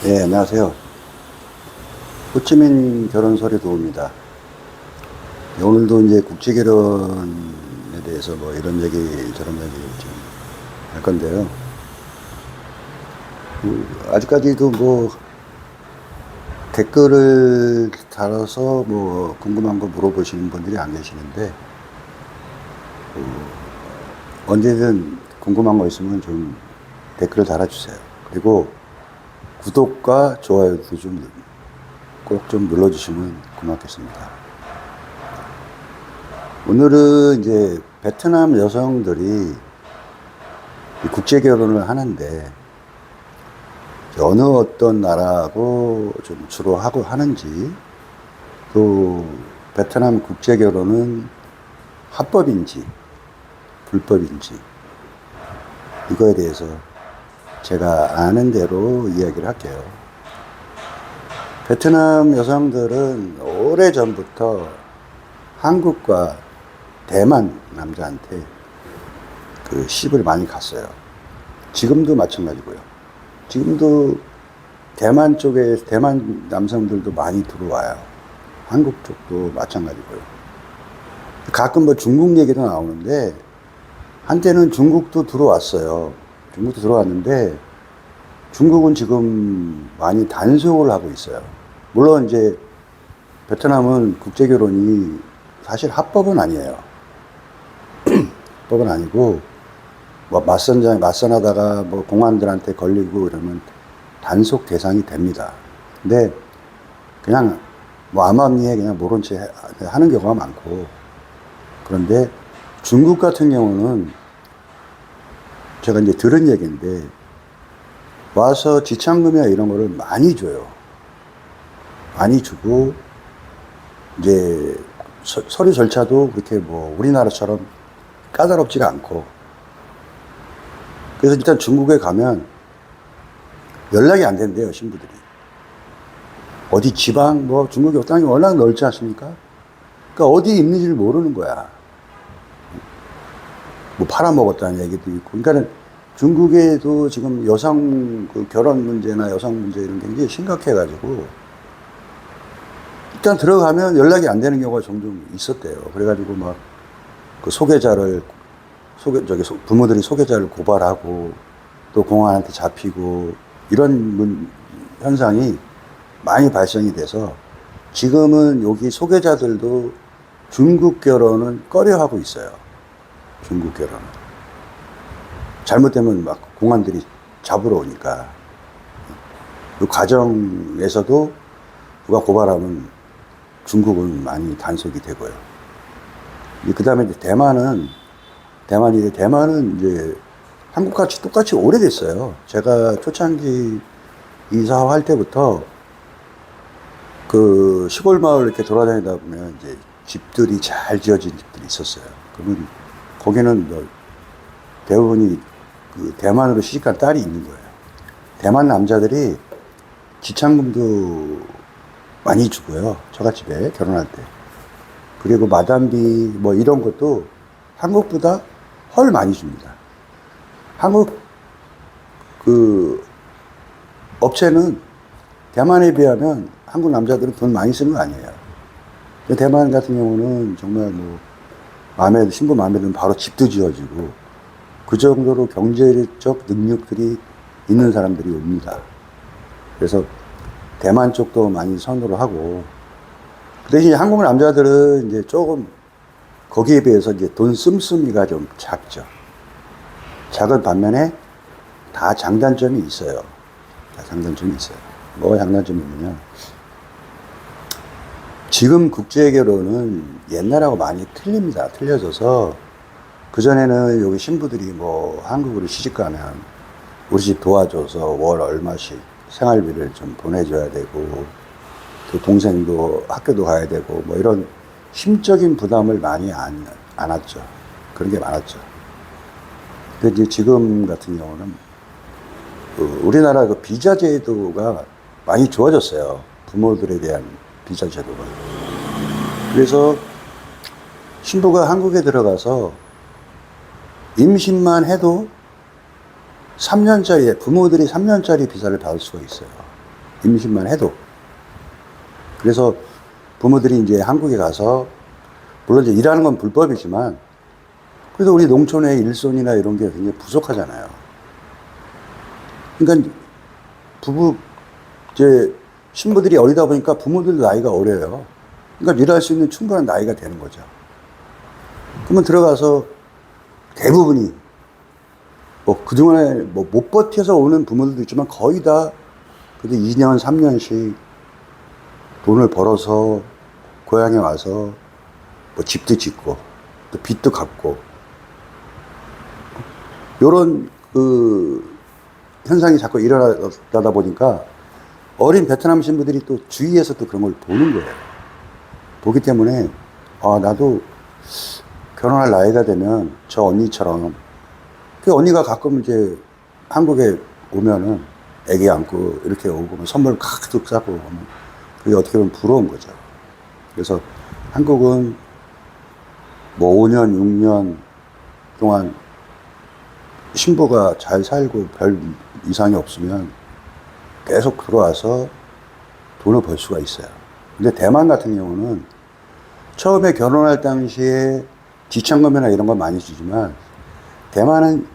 예, 안녕하세요. 호치민 결혼설이 도우입니다. 오늘도 이제 국제결혼에 대해서 뭐 이런 얘기, 저런 얘기 좀 할 건데요. 아직까지도 뭐 댓글을 달아서 뭐 궁금한 거 물어보시는 분들이 안 계시는데, 언제든 궁금한 거 있으면 좀 댓글을 달아주세요. 그리고 구독과 좋아요도 좀 꼭 좀 눌러주시면 고맙겠습니다. 오늘은 이제 베트남 여성들이 국제 결혼을 하는데 어느 어떤 나라하고 좀 주로 하고 하는지, 또 베트남 국제 결혼은 합법인지 불법인지, 이거에 대해서 제가 아는 대로 이야기를 할게요. 베트남 여성들은 오래전부터 한국과 대만 남자한테 그 시집을 많이 갔어요. 지금도 마찬가지고요. 지금도 대만 쪽에 대만 남성들도 많이 들어와요. 한국 쪽도 마찬가지고요. 가끔 뭐 중국 얘기도 나오는데, 한때는 중국도 들어왔어요. 중국도 들어왔는데 중국은 지금 많이 단속을 하고 있어요. 물론 이제 베트남은 국제 결혼이 사실 합법은 아니에요. 합법은 아니고, 뭐 맞선하다가 뭐 공안들한테 걸리고 이러면 단속 대상이 됩니다. 근데 그냥 뭐 암암리에 그냥 모른 채 하는 경우가 많고, 그런데 중국 같은 경우는 제가 이제 들은 얘기인데, 와서 지참금이나 이런 거를 많이 줘요. 많이 주고, 이제 서류 절차도 그렇게 뭐 우리나라처럼 까다롭지가 않고, 그래서 일단 중국에 가면 연락이 안 된대요, 신부들이. 어디 지방, 뭐 중국이 땅이 워낙 넓지 않습니까? 그러니까 어디 있는지를 모르는 거야. 뭐 팔아먹었다는 얘기도 있고. 그러니까는 중국에도 지금 여성 그 결혼 문제나 여성 문제 이런 게 굉장히 심각해가지고, 일단 들어가면 연락이 안 되는 경우가 종종 있었대요. 그래가지고 막 그 부모들이 소개자를 고발하고 또 공안한테 잡히고 이런 현상이 많이 발생이 돼서, 지금은 여기 소개자들도 중국 결혼은 꺼려하고 있어요. 중국 결혼은. 잘못되면 막 공안들이 잡으러 오니까. 그 과정에서도 누가 고발하면 중국은 많이 단속이 되고요. 그 다음에 이제 대만은 이제 한국같이 똑같이 오래됐어요. 제가 초창기 이사할 때부터 그 시골 마을 이렇게 돌아다니다 보면 이제 집들이 잘 지어진 집들이 있었어요. 그러면 거기는 뭐 대부분이 그 대만으로 시집간 딸이 있는 거예요. 대만 남자들이 지참금도 많이 주고요. 처갓집에 결혼할 때. 그리고 마담비 뭐 이런 것도 한국보다 헐 많이 줍니다. 한국 그 업체는 대만에 비하면 한국 남자들은 돈 많이 쓰는 거 아니에요. 대만 같은 경우는 정말 뭐 신부 마음에 들면 바로 집도 지어지고, 그 정도로 경제적 능력들이 있는 사람들이 옵니다. 그래서 대만 쪽도 많이 선호를 하고, 그 대신 한국 남자들은 이제 조금 거기에 비해서 이제 돈 씀씀이가 좀 작죠. 작은 반면에 다 장단점이 있어요. 다 장단점이 있어요. 뭐가 장단점이냐면, 지금 국제 결혼은 옛날하고 많이 틀립니다. 틀려져서, 그전에는 여기 신부들이 뭐 한국으로 시집 가면 우리 집 도와줘서 월 얼마씩 생활비를 좀 보내줘야 되고, 또 동생도 학교도 가야 되고, 뭐 이런 심적인 부담을 많이 안았죠. 그런 게 많았죠. 근데 이제 지금 같은 경우는 우리나라 그 비자 제도가 많이 좋아졌어요. 부모들에 대한 비자 제도가. 그래서 신부가 한국에 들어가서 임신만 해도 3년짜리, 부모들이 3년짜리 비자를 받을 수가 있어요. 임신만 해도. 그래서 부모들이 이제 한국에 가서, 물론 이제 일하는 건 불법이지만, 그래도 우리 농촌의 일손이나 이런 게 굉장히 부족하잖아요. 그러니까 이제 신부들이 어리다 보니까 부모들도 나이가 어려요. 그러니까 일할 수 있는 충분한 나이가 되는 거죠. 그러면 들어가서 대부분이 그동안에 못 버텨서 오는 부모들도 있지만 거의 다 그래도 2년, 3년씩 돈을 벌어서 고향에 와서 집도 짓고 또 빚도 갚고 요런 현상이 자꾸 일어나다 보니까 어린 베트남 신부들이 또 주위에서 또 그런 걸 보는 거예요. 보기 때문에 나도 결혼할 나이가 되면 저 언니처럼, 그 언니가 가끔 이제 한국에 오면은 애기 안고 이렇게 오고 선물 가득 싸고 하면 그게 어떻게 보면 부러운 거죠. 그래서 한국은 5년, 6년 동안 신부가 잘 살고 별 이상이 없으면 계속 들어와서 돈을 벌 수가 있어요. 근데 대만 같은 경우는 처음에 결혼할 당시에 지참금이나 이런 건 많이 주지만 대만은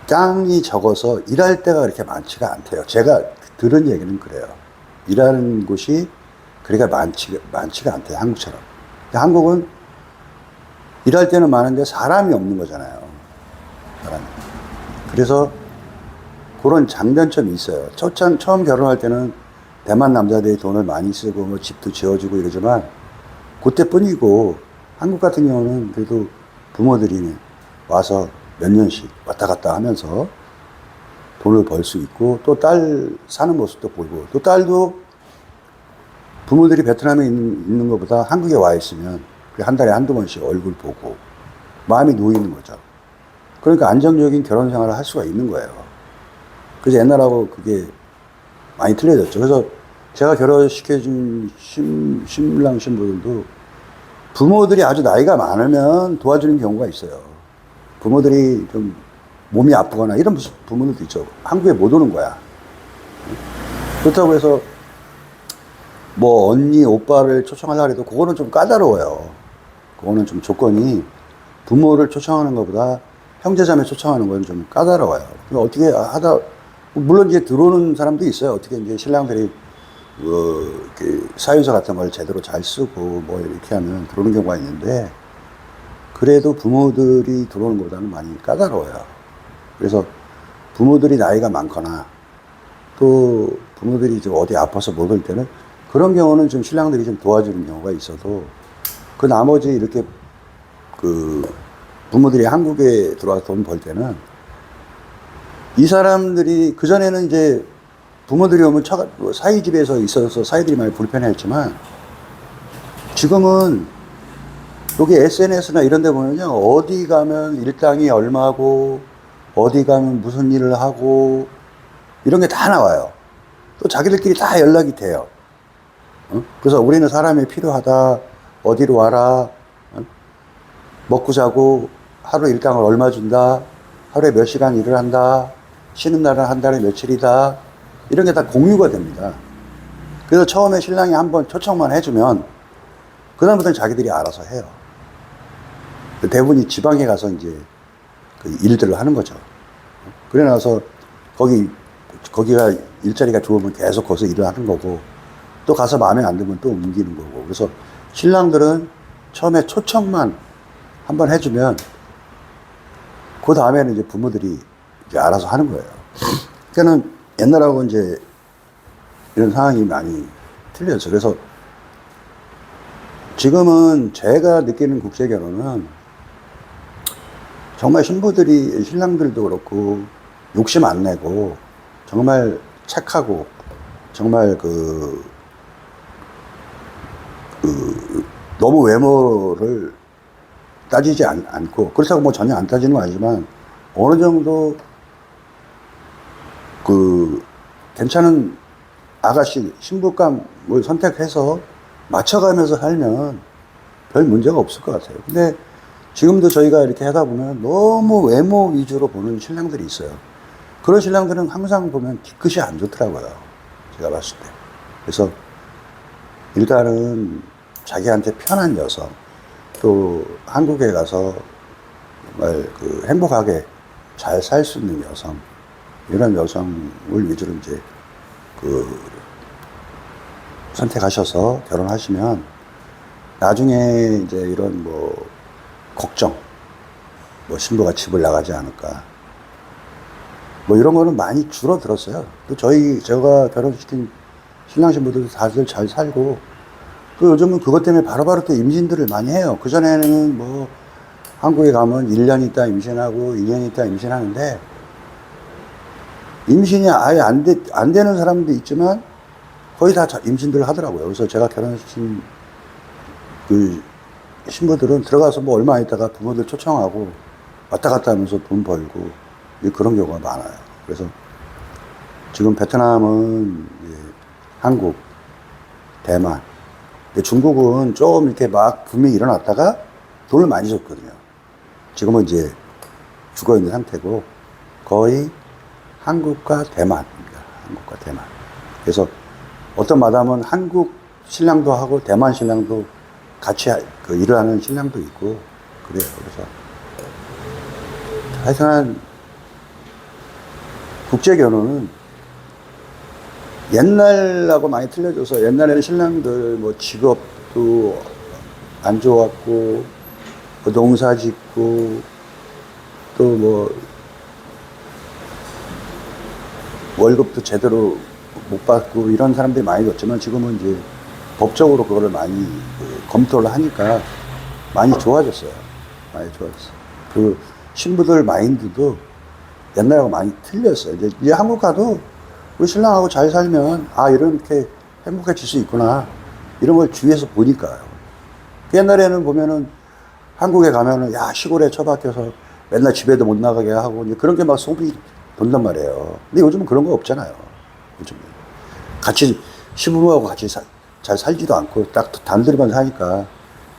땅이 적어서 일할 데가 그렇게 많지가 않대요. 제가 들은 얘기는 그래요. 일하는 곳이 그렇게 많지가 않대요. 한국처럼. 근데 한국은 일할 때는 많은데 사람이 없는 거잖아요. 사람이. 그래서 그런 장단점이 있어요. 처음 결혼할 때는 대만 남자들이 돈을 많이 쓰고 집도 지어주고 이러지만 그때뿐이고, 한국 같은 경우는 그래도 부모들이 와서 몇 년씩 왔다 갔다 하면서 돈을 벌 수 있고, 또 딸 사는 모습도 보이고, 또 딸도 부모들이 베트남에 있는 것보다 한국에 와 있으면 한 달에 한두 번씩 얼굴 보고 마음이 놓이는 거죠. 그러니까 안정적인 결혼 생활을 할 수가 있는 거예요. 그래서 옛날하고 그게 많이 틀려졌죠. 그래서 제가 결혼시켜준 신랑 신부들도 부모들이 아주 나이가 많으면 도와주는 경우가 있어요. 부모들이 좀 몸이 아프거나 이런 부모들도 있죠. 한국에 못 오는 거야. 그렇다고 해서 언니, 오빠를 초청하려고 해도 그거는 좀 까다로워요. 그거는 좀 조건이 부모를 초청하는 것보다 형제자매 초청하는 건 좀 까다로워요. 어떻게 하다, 물론 이제 들어오는 사람도 있어요. 어떻게 이제 신랑들이 사유서 같은 걸 제대로 잘 쓰고 이렇게 하면 들어오는 경우가 있는데, 그래도 부모들이 들어오는 것보다는 많이 까다로워요. 그래서 부모들이 나이가 많거나 또 부모들이 좀 어디 아파서 못 올 때는 그런 경우는 좀 신랑들이 좀 도와주는 경우가 있어도, 그 나머지 이렇게 부모들이 한국에 들어와서 돈 벌 때는 이 사람들이, 그전에는 이제 부모들이 오면 사위 집에서 있어서 사위들이 많이 불편했지만, 지금은 여기 SNS나 이런 데 보면요, 어디 가면 일당이 얼마고, 어디 가면 무슨 일을 하고, 이런 게 다 나와요. 또 자기들끼리 다 연락이 돼요. 그래서 우리는 사람이 필요하다, 어디로 와라, 먹고 자고 하루 일당을 얼마 준다, 하루에 몇 시간 일을 한다, 쉬는 날은 한 달에 며칠이다, 이런 게 다 공유가 됩니다. 그래서 처음에 신랑이 한번 초청만 해주면 그다음부터는 자기들이 알아서 해요. 대부분이 지방에 가서 이제 그 일들을 하는 거죠. 그래 나서 거기가 일자리가 좋으면 계속 거기서 일을 하는 거고, 또 가서 마음에 안 들면 또 옮기는 거고. 그래서 신랑들은 처음에 초청만 한번 해주면 그 다음에는 이제 부모들이 이제 알아서 하는 거예요. 그러니까는 옛날하고 이제 이런 상황이 많이 틀려졌어요. 그래서 지금은 제가 느끼는 국제 결혼은 정말 신랑들도 그렇고 욕심 안 내고 정말 착하고 정말 너무 외모를 따지지 않고, 그렇다고 전혀 안 따지는 건 아니지만 어느 정도 괜찮은 아가씨, 신부감을 선택해서 맞춰가면서 살면 별 문제가 없을 것 같아요. 근데 지금도 저희가 이렇게 하다 보면 너무 외모 위주로 보는 신랑들이 있어요. 그런 신랑들은 항상 보면 뒤끝이 안 좋더라고요. 제가 봤을 때. 그래서 일단은 자기한테 편한 여성, 또 한국에 가서 정말 그 행복하게 잘 살 수 있는 여성, 이런 여성을 위주로 이제 그 선택하셔서 결혼하시면 나중에 이제 이런 뭐 걱정, 뭐 신부가 집을 나가지 않을까, 뭐 이런 거는 많이 줄어들었어요. 또 제가 결혼시킨 신랑 신부들도 다들 잘 살고, 또 요즘은 그것 때문에 바로바로 또 임신들을 많이 해요. 그전에는 뭐 한국에 가면 1년 있다 임신하고 2년 있다 임신하는데, 임신이 아예 안 되는 사람도 있지만 거의 다 임신들을 하더라고요. 그래서 제가 결혼시킨 그 신부들은 들어가서 뭐 얼마 있다가 부모들 초청하고 왔다 갔다 하면서 돈 벌고 그런 경우가 많아요. 그래서 지금 베트남은 한국, 대만, 중국은 좀 이렇게 막 붐이 일어났다가 돈을 많이 줬거든요. 지금은 이제 죽어 있는 상태고 거의 한국과 대만입니다. 한국과 대만. 그래서 어떤 마담은 한국 신랑도 하고 대만 신랑도 같이 그 일을 하는 신랑도 있고 그래요. 그래서 하여튼 국제 결혼은 옛날하고 많이 틀려져서, 옛날에는 신랑들 뭐 직업도 안 좋았고 뭐 농사 짓고 또 뭐 월급도 제대로 못 받고 이런 사람들이 많이 있었지만, 지금은 이제 법적으로 그거를 많이 검토를 하니까 많이 좋아졌어요. 많이 좋아졌어요. 그 신부들 마인드도 옛날하고 많이 틀렸어요. 이제 한국 가도 우리 신랑하고 잘 살면 이렇게 행복해질 수 있구나, 이런 걸 주위에서 보니까요. 옛날에는 보면은 한국에 가면은 시골에 처박혀서 맨날 집에도 못 나가게 하고 이제 그런 게 막 소문이 돈단 말이에요. 근데 요즘은 그런 거 없잖아요. 요즘은 같이 시부모하고 같이 잘 살지도 않고 딱 단둘이만 사니까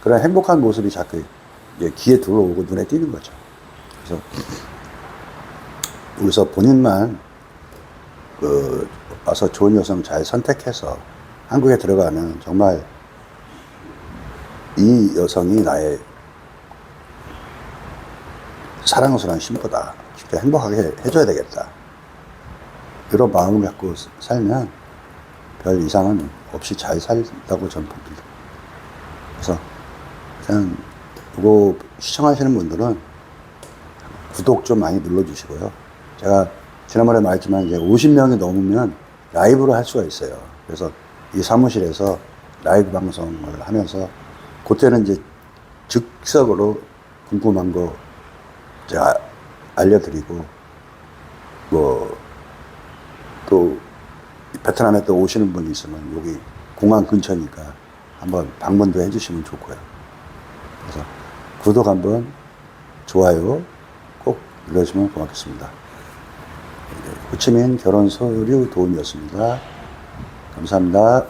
그런 행복한 모습이 자꾸 이제 귀에 들어오고 눈에 띄는 거죠. 그래서 여기서 본인만 와서 좋은 여성 잘 선택해서 한국에 들어가면 정말 이 여성이 나의 사랑스러운 신부다, 진짜 행복하게 해줘야 되겠다, 이런 마음을 갖고 살면 별 이상은 없이 잘 살다고 저는 봅니다. 그래서 그냥 이거 시청하시는 분들은 구독 좀 많이 눌러주시고요. 제가 지난번에 말했지만 이제 50명이 넘으면 라이브로 할 수가 있어요. 그래서 이 사무실에서 라이브 방송을 하면서 그때는 이제 즉석으로 궁금한 거 제가 알려드리고, 뭐 또 베트남에 또 오시는 분이 있으면 여기 공항 근처니까 한번 방문도 해주시면 좋고요. 그래서 구독 한번, 좋아요 꼭 눌러주시면 고맙겠습니다. 호치민 결혼 서류 도움이었습니다. 감사합니다.